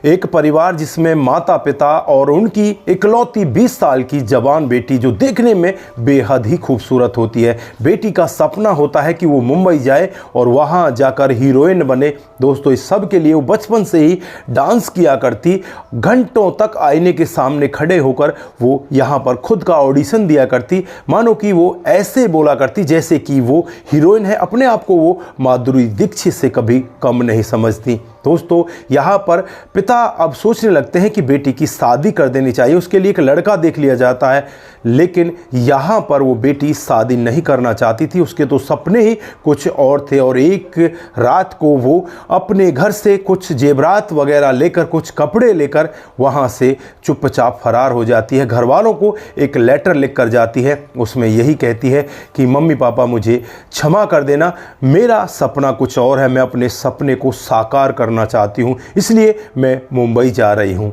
एक परिवार जिसमें माता पिता और उनकी इकलौती 20 साल की जवान बेटी जो देखने में बेहद ही खूबसूरत होती है। बेटी का सपना होता है कि वो मुंबई जाए और वहाँ जाकर हीरोइन बने। दोस्तों इस सब के लिए वो बचपन से ही डांस किया करती, घंटों तक आईने के सामने खड़े होकर वो यहाँ पर खुद का ऑडिशन दिया करती, मानो कि वो ऐसे बोला करती जैसे कि वो हीरोइन है। अपने आप को वो माधुरी दीक्षित से कभी कम नहीं समझती। दोस्तों यहाँ पर पिता अब सोचने लगते हैं कि बेटी की शादी कर देनी चाहिए, उसके लिए एक लड़का देख लिया जाता है। लेकिन यहाँ पर वो बेटी शादी नहीं करना चाहती थी, उसके तो सपने ही कुछ और थे। और एक रात को वो अपने घर से कुछ जेवरात वगैरह लेकर, कुछ कपड़े लेकर वहाँ से चुपचाप फरार हो जाती है। घर वालों को एक लेटर लिख कर जाती है, उसमें यही कहती है कि मम्मी पापा मुझे क्षमा कर देना, मेरा सपना कुछ और है, मैं अपने सपने को साकार करना चाहती हूँ, इसलिए मैं मुंबई जा रही हूँ।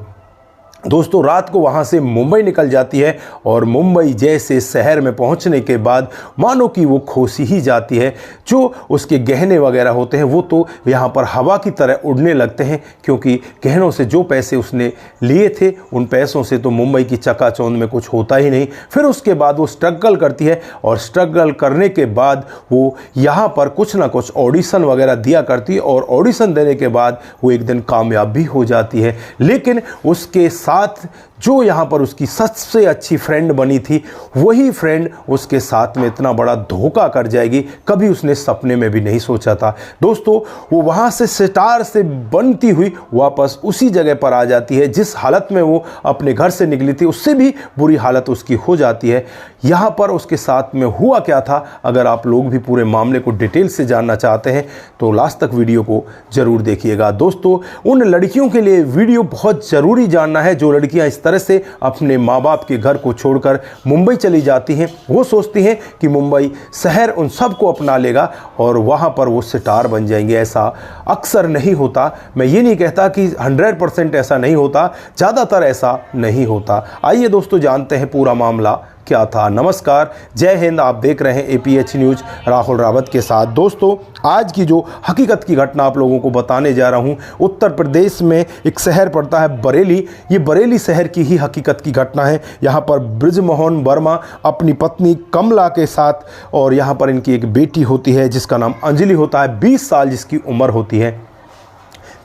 दोस्तों रात को वहाँ से मुंबई निकल जाती है और मुंबई जैसे शहर में पहुँचने के बाद मानो कि वो खोसी ही जाती है। जो उसके गहने वगैरह होते हैं वो तो यहाँ पर हवा की तरह उड़ने लगते हैं, क्योंकि गहनों से जो पैसे उसने लिए थे उन पैसों से तो मुंबई की चकाचौंध में कुछ होता ही नहीं। फिर उसके बाद वो स्ट्रगल करती है और स्ट्रगल करने के बाद वो यहाँ पर कुछ ना कुछ ऑडिशन वगैरह दिया करती है और ऑडिशन देने के बाद वो एक दिन कामयाब भी हो जाती है। लेकिन उसके साथ जो यहाँ पर उसकी सबसे अच्छी फ्रेंड बनी थी, वही फ्रेंड उसके साथ में इतना बड़ा धोखा कर जाएगी, कभी उसने सपने में भी नहीं सोचा था। दोस्तों वो वहाँ से सितार से बनती हुई वापस उसी जगह पर आ जाती है जिस हालत में वो अपने घर से निकली थी, उससे भी बुरी हालत उसकी हो जाती है। यहाँ पर उसके साथ में हुआ क्या था, अगर आप लोग भी पूरे मामले को डिटेल से जानना चाहते हैं तो लास्ट तक वीडियो को ज़रूर देखिएगा। दोस्तों उन लड़कियों के लिए वीडियो बहुत ज़रूरी जानना है जो लड़कियां इस तरह से अपने माँ बाप के घर को छोड़कर मुंबई चली जाती हैं। वो सोचती हैं कि मुंबई शहर उन सबको अपना लेगा और वहाँ पर वो सितार बन जाएंगे। ऐसा अक्सर नहीं होता, मैं ये नहीं कहता कि 100% ऐसा नहीं होता, ज़्यादातर ऐसा नहीं होता। आइए दोस्तों जानते हैं पूरा मामला क्या था। नमस्कार, जय हिंद, आप देख रहे हैं APH न्यूज़ राहुल रावत के साथ। दोस्तों आज की जो हकीकत की घटना आप लोगों को बताने जा रहा हूं, उत्तर प्रदेश में एक शहर पड़ता है बरेली। ये बरेली शहर की ही हकीकत की घटना है। यहाँ पर बृजमोहन वर्मा अपनी पत्नी कमला के साथ, और यहाँ पर इनकी एक बेटी होती है जिसका नाम अंजलि होता है, 20 साल जिसकी उम्र होती है।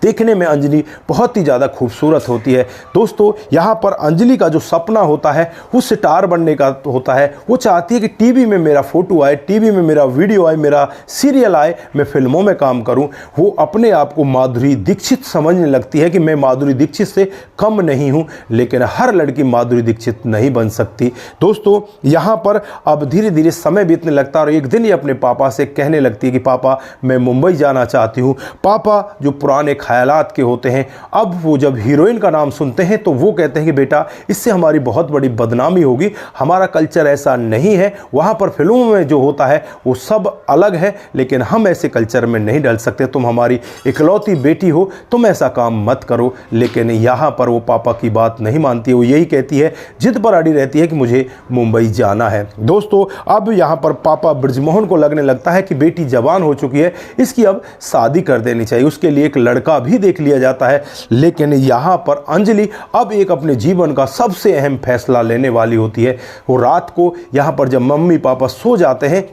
देखने में अंजलि बहुत ही ज़्यादा खूबसूरत होती है। दोस्तों यहाँ पर अंजलि का जो सपना होता है वो स्टार बनने का होता है। वो चाहती है कि टीवी में मेरा फ़ोटो आए, टीवी में मेरा वीडियो आए, मेरा सीरियल आए, मैं फिल्मों में काम करूं। वो अपने आप को माधुरी दीक्षित समझने लगती है कि मैं माधुरी दीक्षित से कम नहीं हूं, लेकिन हर लड़की माधुरी दीक्षित नहीं बन सकती। दोस्तों यहाँ पर अब धीरे धीरे समय बीतने लगता है और एक दिन ही अपने पापा से कहने लगती है कि पापा मैं मुंबई जाना चाहती हूँ। पापा जो पुराने ख्यालात के होते हैं, अब वो जब हीरोइन का नाम सुनते हैं तो वो कहते हैं कि बेटा इससे हमारी बहुत बड़ी बदनामी होगी, हमारा कल्चर ऐसा नहीं है, वहाँ पर फिल्मों में जो होता है वो सब अलग है, लेकिन हम ऐसे कल्चर में नहीं डल सकते, तुम हमारी इकलौती बेटी हो, तुम ऐसा काम मत करो। लेकिन यहाँ पर वो पापा की बात नहीं मानती है, वो यही कहती है, जिद पर अड़ी रहती है कि मुझे मुंबई जाना है। दोस्तों अब यहाँ पर पापा बृजमोहन को लगने लगता है कि बेटी जवान हो चुकी है, इसकी अब शादी कर देनी चाहिए, उसके लिए एक लड़का भी देख लिया जाता है। लेकिन यहाँ पर अंजलि अब एक अपने जीवन का सबसे अहम फैसला लेने वाली होती है। वो रात को यहाँ पर जब मम्मी पापा सो जाते हैं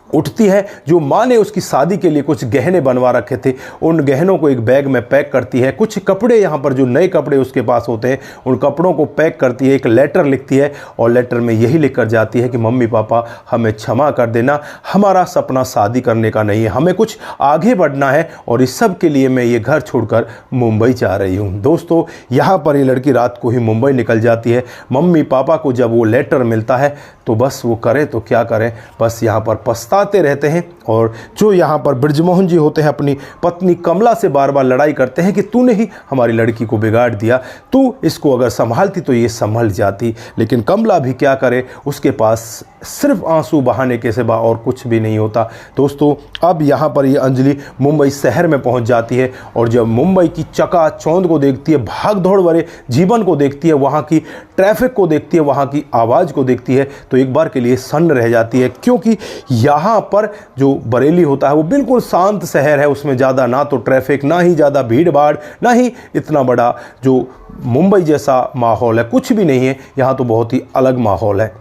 उठती है, जो माँ ने उसकी शादी के लिए कुछ गहने बनवा रखे थे उन गहनों को एक बैग में पैक करती है, कुछ कपड़े यहाँ पर जो नए कपड़े उसके पास होते हैं उन कपड़ों को पैक करती है, एक लेटर लिखती है और लेटर में यही लिख कर जाती है कि मम्मी पापा हमें क्षमा कर देना, हमारा सपना शादी करने का नहीं है, हमें कुछ आगे बढ़ना है और इस सब के लिए मैं ये घर छोड़कर मुंबई जा रही हूँ। दोस्तों यहाँ पर ये लड़की रात को ही मुंबई निकल जाती है। मम्मी पापा को जब वो लेटर मिलता है तो बस वो करें तो क्या करें, बस यहाँ पर पछताते रहते हैं। और जो यहाँ पर बृजमोहन जी होते हैं अपनी पत्नी कमला से बार बार लड़ाई करते हैं कि तूने ही हमारी लड़की को बिगाड़ दिया, तू इसको अगर संभालती तो ये संभल जाती। लेकिन कमला भी क्या करे, उसके पास सिर्फ आंसू बहाने के सिवा और कुछ भी नहीं होता। दोस्तों अब यहाँ पर ये अंजलि मुंबई शहर में पहुँच जाती है और जब मुंबई की चकाचौंध को देखती है, भाग दौड़ भरे जीवन को देखती है, वहाँ की ट्रैफिक को देखती है, वहाँ की आवाज़ को देखती है, तो तो एक बार के लिए सन्न रह जाती है, क्योंकि यहाँ पर जो बरेली होता है वो बिल्कुल शांत शहर है। उसमें ज़्यादा ना तो ट्रैफिक, ना ही ज़्यादा भीड़ भाड़, ना ही इतना बड़ा जो मुंबई जैसा माहौल है, कुछ भी नहीं है। यहाँ तो बहुत ही अलग माहौल है।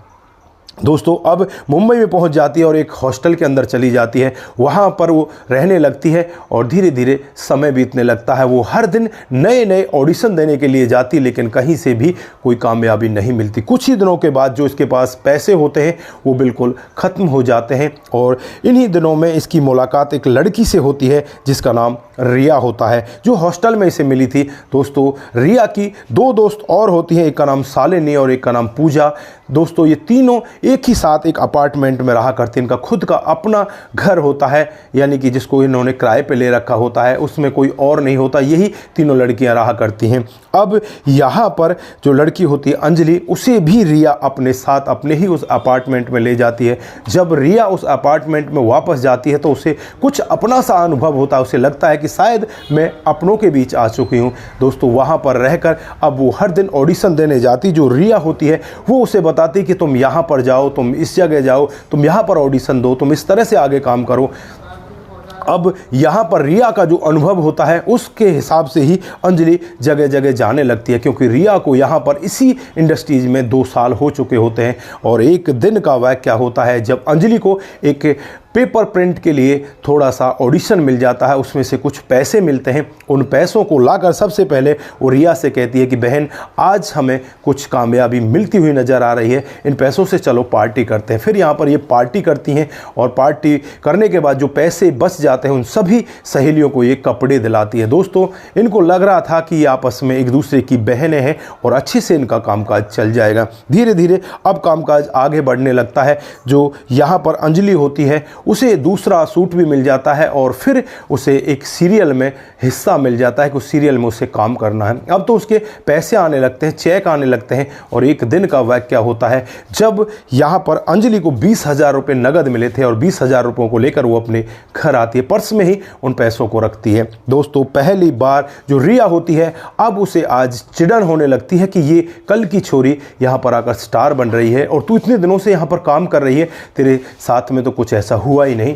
दोस्तों अब मुंबई में पहुंच जाती है और एक हॉस्टल के अंदर चली जाती है। वहां पर वो रहने लगती है और धीरे धीरे समय बीतने लगता है। वो हर दिन नए नए ऑडिशन देने के लिए जाती, लेकिन कहीं से भी कोई कामयाबी नहीं मिलती। कुछ ही दिनों के बाद जो इसके पास पैसे होते हैं वो बिल्कुल ख़त्म हो जाते हैं और इन्हीं दिनों में इसकी मुलाकात एक लड़की से होती है जिसका नाम रिया होता है, जो हॉस्टल में इसे मिली थी। दोस्तों रिया की दो दोस्त और होती हैं, एक का नाम शालिनी और एक का नाम पूजा। दोस्तों ये तीनों एक ही साथ एक अपार्टमेंट में रहा करती हैं। इनका खुद का अपना घर होता है, यानी कि जिसको इन्होंने किराए पे ले रखा होता है, उसमें कोई और नहीं होता। यही तीनों लड़कियां रहा करती हैं। अब यहाँ पर जो लड़की होती है अंजलि, उसे भी रिया अपने साथ अपने ही उस अपार्टमेंट में ले जाती है। जब रिया उस अपार्टमेंट में वापस जाती है तो उसे कुछ अपना सा अनुभव होता है। उसे लगता है कि शायद मैं अपनों के बीच आ चुकी हूँ। दोस्तों वहाँ पर रहकर अब वो हर दिन ऑडिशन देने जाती। जो रिया होती है वो उसे बताती कि तुम यहाँ पर जाओ, तुम इस जगह जाओ, तुम यहाँ पर ऑडिशन दो, तुम इस तरह से आगे काम करो। अब यहाँ पर रिया का जो अनुभव होता है उसके हिसाब से ही अंजलि जगह जगह जाने लगती है, क्योंकि रिया को यहाँ पर इसी इंडस्ट्रीज में 2 साल हो चुके होते हैं। और एक दिन का वाक़या होता है जब अंजलि को एक पेपर प्रिंट के लिए थोड़ा सा ऑडिशन मिल जाता है। उसमें से कुछ पैसे मिलते हैं। उन पैसों को लाकर सबसे पहले वो रिया से कहती है कि बहन आज हमें कुछ कामयाबी मिलती हुई नज़र आ रही है, इन पैसों से चलो पार्टी करते हैं। फिर यहाँ पर ये पार्टी करती हैं और पार्टी करने के बाद जो पैसे बच जाते हैं उन सभी सहेलियों को ये कपड़े दिलाती है। दोस्तों इनको लग रहा था कि ये आपस में एक दूसरे की बहनें हैं और अच्छे से इनका कामकाज चल जाएगा। धीरे धीरे अब कामकाज आगे बढ़ने लगता है। जो यहाँ पर अंजलि होती है उसे दूसरा सूट भी मिल जाता है और फिर उसे एक सीरियल में हिस्सा मिल जाता है कि उस सीरियल में उसे काम करना है। अब तो उसके पैसे आने लगते हैं, चेक आने लगते हैं। और एक दिन का वाक़या होता है जब यहाँ पर अंजलि को 20,000 रुपये नगद मिले थे और 20,000 रुपयों को लेकर वो अपने घर आती है। पर्स में ही उन पैसों को रखती है। दोस्तों पहली बार जो रिया होती है अब उसे आज चिड़न होने लगती है कि ये कल की छोरी यहाँ पर आकर स्टार बन रही है और तू इतने दिनों से यहाँ पर काम कर रही है, तेरे साथ में तो कुछ ऐसा हुआ ही नहीं।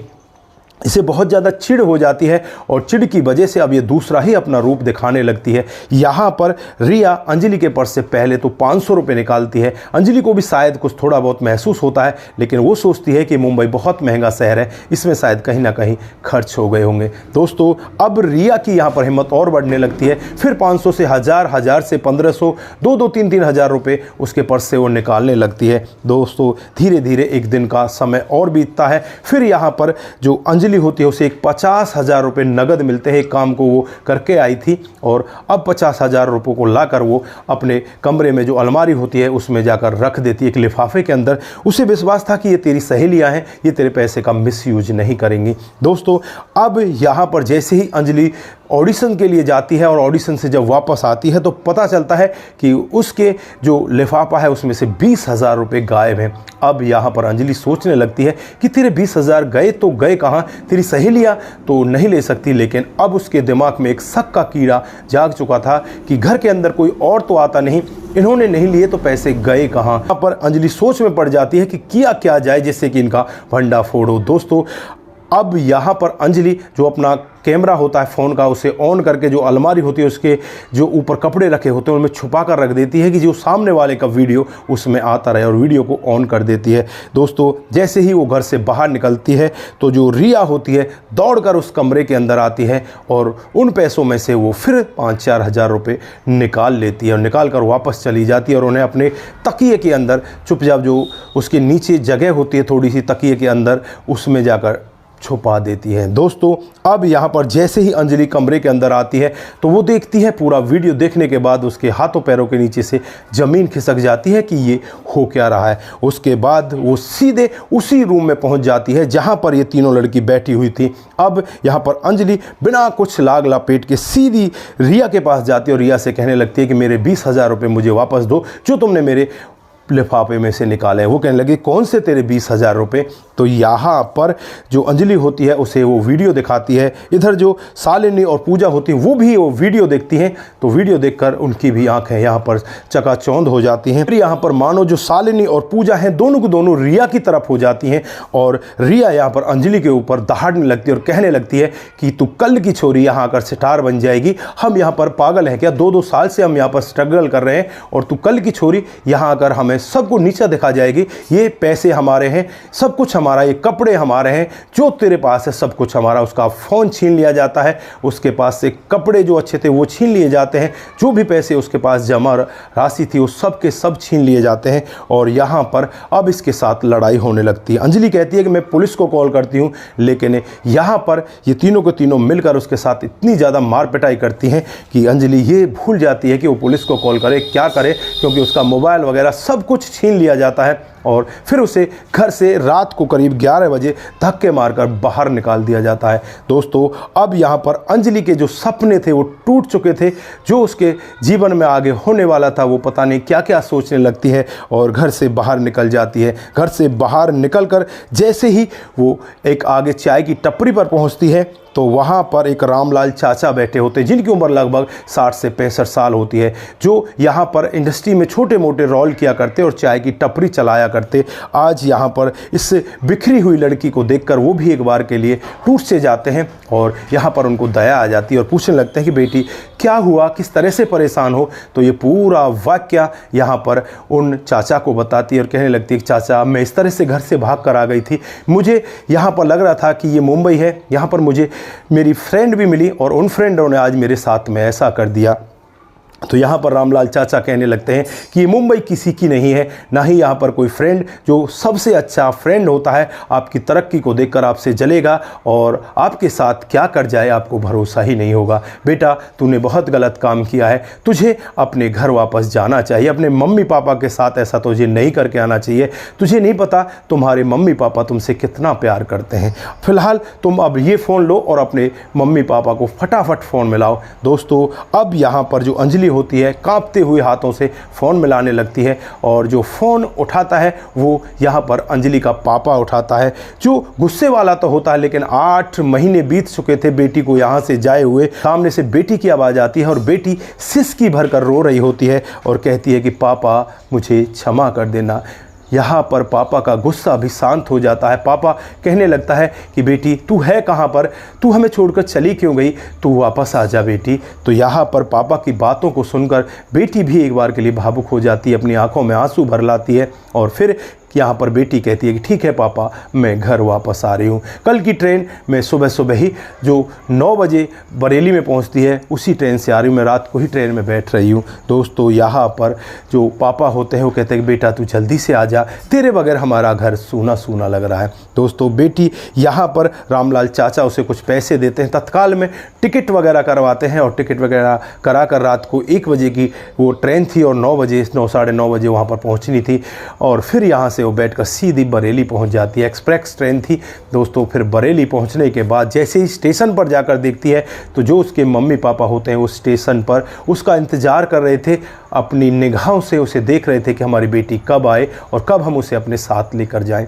इसे बहुत ज़्यादा चिढ़ हो जाती है और चिढ़ की वजह से अब ये दूसरा ही अपना रूप दिखाने लगती है। यहाँ पर रिया अंजलि के पर्स से पहले तो 500 रुपये निकालती है। अंजलि को भी शायद कुछ थोड़ा बहुत महसूस होता है, लेकिन वो सोचती है कि मुंबई बहुत महंगा शहर है, इसमें शायद कहीं ना कहीं खर्च हो गए होंगे। दोस्तों अब रिया की यहाँ पर हिम्मत और बढ़ने लगती है। फिर 500 से 1000, 1000 से 1500, 2-2, 3-3 हज़ार रुपये उसके पर्स से वो निकालने लगती है। दोस्तों धीरे धीरे एक दिन का समय और बीतता है। फिर यहाँ पर जो अंजलि होती है उसे एक 50,000 रुपये नगद मिलते हैं। एक काम को वो करके आई थी और अब 50,000 रुपये को लाकर वो अपने कमरे में जो अलमारी होती है उसमें जाकर रख देती है, एक लिफाफे के अंदर। उसे विश्वास था कि ये तेरी सहेलियां हैं, ये तेरे पैसे का मिसयूज नहीं करेंगी। दोस्तों अब यहाँ पर जैसे ही अंजलि ऑडिशन के लिए जाती है और ऑडिशन से जब वापस आती है तो पता चलता है कि उसके जो लिफाफा है उसमें से 20,000 रुपये गायब हैं। अब यहाँ पर अंजलि सोचने लगती है कि तेरे 20,000 गए तो गए कहाँ, तेरी सहेलियाँ तो नहीं ले सकती। लेकिन अब उसके दिमाग में एक शक का कीड़ा जाग चुका था कि घर के अंदर कोई और तो आता नहीं, इन्होंने नहीं लिए तो पैसे गए कहाँ। यहाँ पर अंजलि सोच में पड़ जाती है कि किया क्या जाए जिससे कि इनका भंडाफोड़ हो। दोस्तों अब यहाँ पर अंजलि जो अपना कैमरा होता है फ़ोन का उसे ऑन करके जो अलमारी होती है उसके जो ऊपर कपड़े रखे होते हैं उनमें छुपा कर रख देती है कि जो सामने वाले का वीडियो उसमें आता रहे, और वीडियो को ऑन कर देती है। दोस्तों जैसे ही वो घर से बाहर निकलती है तो जो रिया होती है दौड़कर उस कमरे के अंदर आती है और उन पैसों में से वो फिर 5-4 हज़ार रुपये निकाल लेती है और निकाल कर वापस चली जाती है और उन्हें अपने तकिए के अंदर चुपचाप जो उसके नीचे जगह होती है थोड़ी सी तकिए के अंदर उसमें जाकर छुपा देती है। दोस्तों अब यहाँ पर जैसे ही अंजलि कमरे के अंदर आती है तो वो देखती है, पूरा वीडियो देखने के बाद उसके हाथों पैरों के नीचे से ज़मीन खिसक जाती है कि ये हो क्या रहा है। उसके बाद वो सीधे उसी रूम में पहुँच जाती है जहाँ पर ये तीनों लड़की बैठी हुई थी। अब यहाँ पर अंजलि बिना कुछ लाग लपेट के सीधी रिया के पास जाती है और रिया से कहने लगती है कि मेरे 20,000 रुपये मुझे वापस दो जो तुमने मेरे लिफाफे में से निकाले। वो कहने लगे कौन से तेरे 20,000 रुपये। तो यहाँ पर जो अंजलि होती है उसे वो वीडियो दिखाती है। इधर जो शालिनी और पूजा होती है वो भी वो वीडियो देखती हैं। तो वीडियो देखकर उनकी भी आंखें यहाँ पर चकाचौंध हो जाती हैं। फिर यहाँ पर मानो जो शालिनी और पूजा हैं दोनों को दोनों रिया की तरफ हो जाती हैं और रिया यहाँ पर अंजलि के ऊपर दहाड़ने लगती है और कहने लगती है कि तू कल की छोरी यहाँ आकर सितार बन जाएगी। हम यहाँ पर पागल हैं क्या? 2-2 साल से हम यहाँ पर स्ट्रगल कर रहे हैं और तू कल की छोरी यहाँ आकर हमें सबको नीचा दिखा जाएगी। ये पैसे हमारे हैं, सब कुछ हमारा, ये कपड़े हमारे हैं, जो तेरे पास है सब कुछ हमारा। उसका फ़ोन छीन लिया जाता है, उसके पास से कपड़े जो अच्छे थे वो छीन लिए जाते हैं, जो भी पैसे उसके पास जमा राशि थी वो सब के सब छीन लिए जाते हैं। और यहाँ पर अब इसके साथ लड़ाई होने लगती है। अंजलि कहती है कि मैं पुलिस को कॉल करती हूँ, लेकिन यहाँ पर ये तीनों के तीनों मिलकर उसके साथ इतनी ज़्यादा मार पिटाई करती हैं कि अंजलि ये भूल जाती है कि वो पुलिस को कॉल करे, क्या करे, क्योंकि उसका मोबाइल वगैरह सब कुछ छीन लिया जाता है। और फिर उसे घर से रात को करीब 11 बजे धक्के मारकर बाहर निकाल दिया जाता है। दोस्तों अब यहाँ पर अंजलि के जो सपने थे वो टूट चुके थे, जो उसके जीवन में आगे होने वाला था वो पता नहीं क्या क्या सोचने लगती है और घर से बाहर निकल जाती है। घर से बाहर निकलकर जैसे ही वो एक आगे चाय की टपरी पर पहुँचती है तो वहाँ पर एक रामलाल चाचा बैठे होते हैं जिनकी उम्र लगभग 60 से 65 साल होती है, जो यहाँ पर इंडस्ट्री में छोटे मोटे रोल किया करते और चाय की टपरी चलाया करते। आज यहाँ पर इस बिखरी हुई लड़की को देखकर वो भी एक बार के लिए टूट से जाते हैं और यहाँ पर उनको दया आ जाती है और पूछने लगते हैं कि बेटी क्या हुआ, किस तरह से परेशान हो। तो ये पूरा वाक्य यहाँ पर उन चाचा को बताती है और कहने लगती है कि चाचा मैं इस तरह से घर से भाग कर आ गई थी, मुझे यहाँ पर लग रहा था कि ये मुंबई है, यहाँ पर मुझे मेरी फ्रेंड भी मिली और उन फ्रेंडों ने आज मेरे साथ में ऐसा कर दिया। तो यहाँ पर रामलाल चाचा कहने लगते हैं कि ये मुंबई किसी की नहीं है, ना ही यहाँ पर कोई फ्रेंड जो सबसे अच्छा फ्रेंड होता है आपकी तरक्की को देखकर आपसे जलेगा और आपके साथ क्या कर जाए आपको भरोसा ही नहीं होगा। बेटा तूने बहुत गलत काम किया है, तुझे अपने घर वापस जाना चाहिए, अपने मम्मी पापा के साथ ऐसा तुझे नहीं करके आना चाहिए। तुझे नहीं पता तुम्हारे मम्मी पापा तुमसे कितना प्यार करते हैं। फिलहाल तुम अब ये फ़ोन लो और अपने मम्मी पापा को फटाफट फ़ोन मिलाओ। दोस्तों अब यहाँ पर जो अंजलि होती है कांपते हुए हाथों से फ़ोन मिलाने लगती है और जो फ़ोन उठाता है वो यहाँ पर अंजलि का पापा उठाता है, जो गुस्से वाला तो होता है लेकिन 8 महीने बीत चुके थे बेटी को यहाँ से जाए हुए। सामने से बेटी की आवाज़ आती है और बेटी सिसकी भरकर रो रही होती है और कहती है कि पापा मुझे क्षमा कर देना। यहाँ पर पापा का गुस्सा भी शांत हो जाता है। पापा कहने लगता है कि बेटी तू है कहाँ पर, तू हमें छोड़कर चली क्यों गई, तू वापस आ जा बेटी। तो यहाँ पर पापा की बातों को सुनकर बेटी भी एक बार के लिए भावुक हो जाती है, अपनी आंखों में आंसू भर लाती है और फिर यहाँ पर बेटी कहती है कि ठीक है पापा मैं घर वापस आ रही हूँ। कल की ट्रेन मैं सुबह सुबह ही जो 9 बजे बरेली में पहुँचती है उसी ट्रेन से आ रही हूँ, मैं रात को ही ट्रेन में बैठ रही हूँ। दोस्तों यहाँ पर जो पापा होते हैं वो कहते हैं कि बेटा तू जल्दी से आ जा, तेरे बगैर हमारा घर सूना सूना लग रहा है। दोस्तों बेटी यहाँ पर रामलाल चाचा उसे कुछ पैसे देते हैं, तत्काल में टिकट वगैरह करवाते हैं और टिकट वगैरह करा कर रात को 1 बजे की वो ट्रेन थी और 9 बजे 9 साढ़े 9 बजे वहाँ पर पहुँचनी थी और फिर यहाँ से वो बैठकर सीधी बरेली पहुंच जाती है। एक्सप्रेस ट्रेन थी दोस्तों। फिर बरेली पहुंचने के बाद जैसे ही स्टेशन पर जाकर देखती है तो जो उसके मम्मी पापा होते हैं वो स्टेशन पर उसका इंतज़ार कर रहे थे, अपनी निगाहों से उसे देख रहे थे कि हमारी बेटी कब आए और कब हम उसे अपने साथ लेकर जाएं।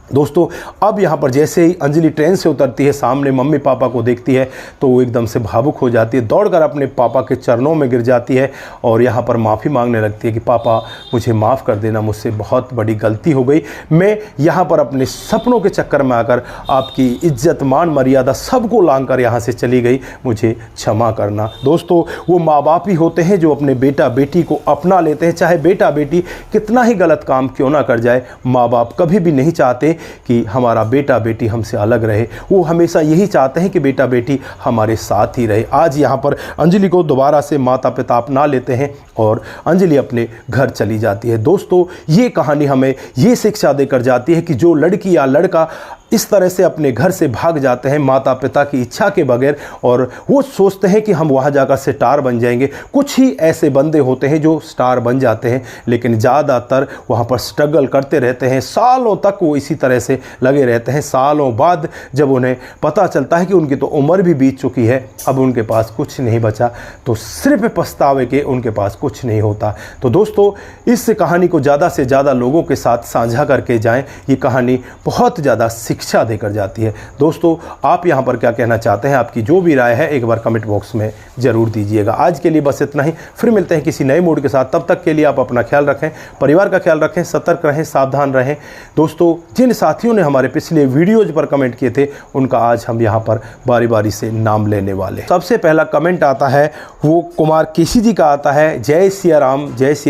दोस्तों अब यहाँ पर जैसे ही अंजलि ट्रेन से उतरती है, सामने मम्मी पापा को देखती है तो वो एकदम से भावुक हो जाती है, दौड़कर अपने पापा के चरणों में गिर जाती है और यहाँ पर माफ़ी मांगने लगती है कि पापा मुझे माफ़ कर देना, मुझसे बहुत बड़ी गलती हो गई। मैं यहाँ पर अपने सपनों के चक्कर में आकर आपकी इज्जत मान मर्यादा सबको लांघ कर यहाँ से चली गई, मुझे क्षमा करना। दोस्तों वो माँ बाप ही होते हैं जो अपने बेटा बेटी को अपना लेते हैं, चाहे बेटा बेटी कितना ही गलत काम क्यों ना कर जाए। माँ बाप कभी भी नहीं चाहते कि हमारा बेटा बेटी हमसे अलग रहे, वो हमेशा यही चाहते हैं कि बेटा बेटी हमारे साथ ही रहे। आज यहाँ पर अंजलि को दोबारा से माता पिता अपना लेते हैं और अंजलि अपने घर चली जाती है। दोस्तों ये कहानी हमें ये शिक्षा देकर जाती है कि जो लड़की या लड़का इस तरह से अपने घर से भाग जाते हैं माता पिता की इच्छा के बगैर, और वो सोचते हैं कि हम वहाँ जाकर स्टार बन जाएंगे। कुछ ही ऐसे बंदे होते हैं जो स्टार बन जाते हैं, लेकिन ज़्यादातर वहाँ पर स्ट्रगल करते रहते हैं, सालों तक वो इसी तरह से लगे रहते हैं। सालों बाद जब उन्हें पता चलता है कि उनकी तो उम्र भी बीत चुकी है, अब उनके पास कुछ नहीं बचा, तो सिर्फ पछतावे के उनके पास कुछ नहीं होता। तो दोस्तों, इस कहानी को ज़्यादा से ज़्यादा लोगों के साथ साझा करके जाएं। ये कहानी बहुत ज़्यादा शिक्षा देकर जाती है। दोस्तों, आप यहाँ पर क्या कहना चाहते हैं? आपकी जो भी राय है एक बार कमेंट बॉक्स में ज़रूर दीजिएगा। आज के लिए बस इतना ही, फिर मिलते हैं किसी नए मूड के साथ। तब तक के लिए आप अपना ख्याल रखें, परिवार का ख्याल रखें, सतर्क रहें, सावधान रहें। दोस्तों, जिन साथियों ने हमारे पिछले वीडियोज़ पर कमेंट किए थे, उनका आज हम यहाँ पर बारी बारी से नाम लेने वाले। सबसे पहला कमेंट आता है वो कुमार केसी जी का आता है। जय सिया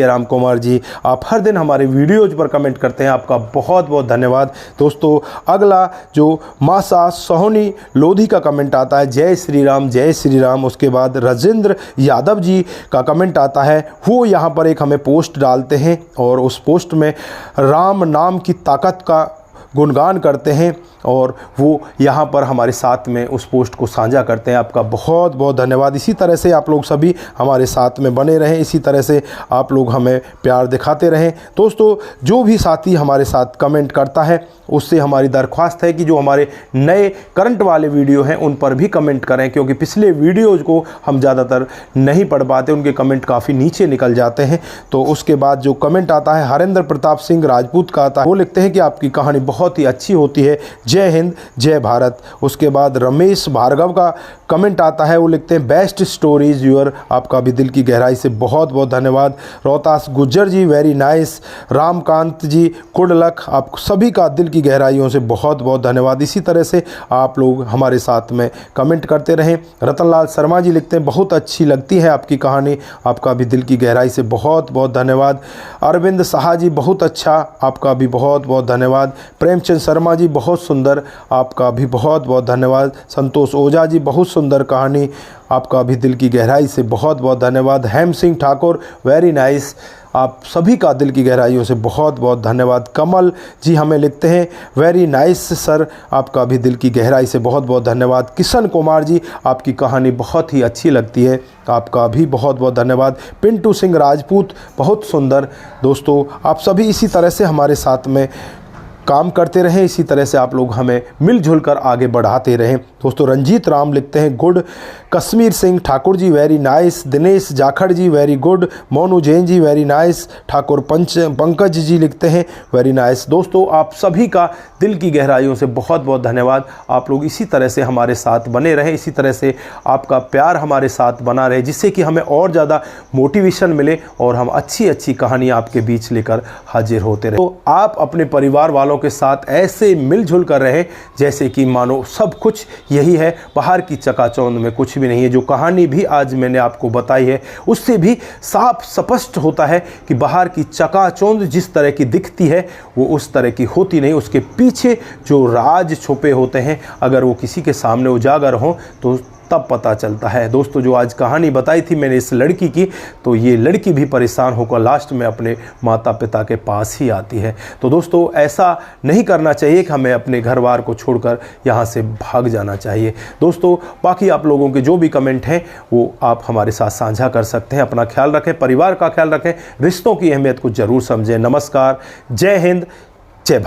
राम कुमार जी, आप हर दिन हमारे वीडियोज़ पर कमेंट करते हैं, आपका बहुत बहुत धन्यवाद। दोस्तों, अगला जो मासा सोहनी लोधी का कमेंट आता है, जय श्री राम। उसके बाद राजेंद्र यादव जी का कमेंट आता है। वो यहाँ पर एक हमें पोस्ट डालते हैं और उस पोस्ट में राम नाम की ताकत का गुणगान करते हैं, और वो यहाँ पर हमारे साथ में उस पोस्ट को साझा करते हैं। आपका बहुत बहुत धन्यवाद। इसी तरह से आप लोग सभी हमारे साथ में बने रहें, इसी तरह से आप लोग हमें प्यार दिखाते रहें। दोस्तों, जो भी साथी हमारे साथ कमेंट करता है उससे हमारी दरख्वास्त है कि जो हमारे नए करंट वाले वीडियो हैं उन पर भी कमेंट करें, क्योंकि पिछले वीडियोज़ को हम ज़्यादातर नहीं पढ़ पाते, उनके कमेंट काफ़ी नीचे निकल जाते हैं। तो उसके बाद जो कमेंट आता है हरेंद्र प्रताप सिंह राजपूत का आता है। वो लिखते हैं कि आपकी कहानी बहुत ही अच्छी होती है, जय हिंद जय भारत। उसके बाद रमेश भार्गव का कमेंट आता है। वो लिखते हैं बेस्ट स्टोरीज यूर, आपका भी दिल की गहराई से बहुत बहुत धन्यवाद। रोहतास गुज्जर जी, वेरी नाइस। रामकांत जी, गुड लक, आप सभी का दिल की गहराइयों से बहुत बहुत धन्यवाद। इसी तरह से आप लोग हमारे साथ में कमेंट करते रहें। रतनलाल शर्मा जी लिखते हैं बहुत अच्छी लगती है आपकी कहानी, आपका भी दिल की गहराई से बहुत बहुत धन्यवाद। अरविंद साहा जी, बहुत अच्छा, आपका भी बहुत बहुत धन्यवाद। प्रेमचंद शर्मा जी, बहुत सुंदर, आपका भी बहुत बहुत धन्यवाद। संतोष ओझा जी, बहुत सुंदर कहानी, आपका भी दिल की गहराई से बहुत बहुत धन्यवाद। हेम सिंह ठाकुर, वेरी नाइस, आप सभी का दिल की गहराइयों से बहुत बहुत धन्यवाद। कमल जी हमें लिखते हैं वेरी नाइस सर, आपका भी दिल की गहराई से बहुत बहुत धन्यवाद। किशन कुमार जी, आपकी कहानी बहुत ही अच्छी लगती है, आपका भी बहुत बहुत धन्यवाद। पिंटू सिंह राजपूत, बहुत सुंदर। दोस्तों, आप सभी इसी तरह से हमारे साथ में काम करते रहें, इसी तरह से आप लोग हमें मिलजुल कर आगे बढ़ाते रहें। दोस्तों, रंजीत राम लिखते हैं good. Kashmir Singh Thakur ji, very nice. Dinesh Jakhar जी, very good. Monu Jain ji, very nice. Thakur Pankaj ji लिखते हैं वेरी नाइस। दोस्तों, आप सभी का दिल की गहराइयों से बहुत बहुत धन्यवाद। आप लोग इसी तरह से हमारे साथ बने रहें, इसी तरह से आपका प्यार हमारे साथ बना रहे, जिससे कि हमें और ज़्यादा मोटिवेशन मिले और हम अच्छी अच्छी कहानियाँ आपके बीच लेकर हाजिर होते रहें। तो आप अपने परिवार वालों के साथ ऐसे मिलजुल कर रहे जैसे कि मानो सब कुछ यही है, बाहर की चकाचौंध में कुछ भी नहीं है। जो कहानी भी आज मैंने आपको बताई है उससे भी साफ स्पष्ट होता है कि बाहर की चकाचौंध जिस तरह की दिखती है वो उस तरह की होती नहीं, उसके पीछे जो राज छुपे होते हैं अगर वो किसी के सामने उजागर हों तो तब पता चलता है। दोस्तों, जो आज कहानी बताई थी मैंने इस लड़की की, तो ये लड़की भी परेशान होकर लास्ट में अपने माता पिता के पास ही आती है। तो दोस्तों, ऐसा नहीं करना चाहिए कि हमें अपने घर बार को छोड़कर यहाँ से भाग जाना चाहिए। दोस्तों, बाकी आप लोगों के जो भी कमेंट हैं वो आप हमारे साथ साझा कर सकते हैं। अपना ख्याल रखें, परिवार का ख्याल रखें, रिश्तों की अहमियत को ज़रूर समझें। नमस्कार, जय हिंद, जय भारत।